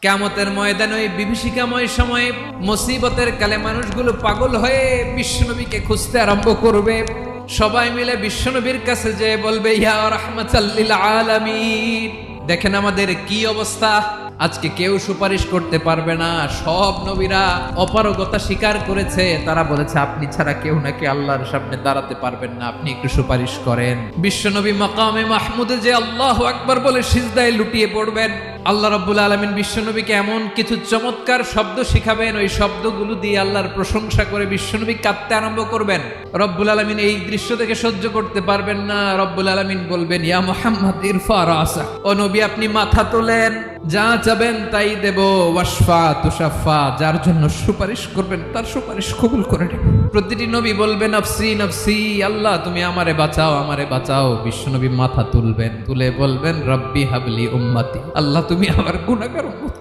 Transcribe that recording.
কিয়ামতের ময়দানে ওই বিভীষিকাময় সময়ে মুসিবতের কালে মানুষগুলো পাগল হয়ে বিশ্বনবীকে খুঁজতে আরম্ভ করবে। সবাই মিলে বিশ্বনবীর কাছে যেয়ে বলবে, ইয়া রাহমাতাল লিল আলামিন। দেখেন আমাদের কি অবস্থা, আজকে কেউ সুপারিশ করতে পারবে না। সব নবীরা অপারগতা স্বীকার করেছে, তারা বলেছে আপনি ছাড়া কেউ নাকি আল্লাহর সামনে দাঁড়াতে পারবেন না, আপনি একটু সুপারিশ করেন। বিশ্বনবী মাকামে মাহমুদে যে আল্লাহু আকবার বলে সিজদায় লুটিয়ে পড়বেন। আল্লাহ রাব্বুল আলামিন বিশ্বনবীকে এমন কিছু চমৎকার শব্দ শিখাবেন, ওই শব্দগুলো দিয়ে আল্লাহর প্রশংসা করে বিশ্বনবী কাঁদতে আরম্ভ করবেন। রব্বুল আলামিন এই দৃশ্য থেকে সহ্য করতে পারবেন না। রব্বুল আলামিন বলবেন, ইয়া মুহাম্মদ ইরফা রাসা, ও নবী আপনি মাথা তোলেন, যা চাবেন তাই দেব। ওয়াশফা তুশাফা, যার জন্য সুপারিশ করবেন তার সুপারিশ কবুল করে নেব। প্রতিটি নবী বলবেন নফসি নফসি, আল্লাহ তুমি আমারে বাঁচাও, আমারে বাঁচাও। বিশ্বনবী মাথা তুলবেন, তুলে বলবেন রব্বি হাবলি উম্মতি, আল্লাহ তুমি আমার গুনাহগার উম্মত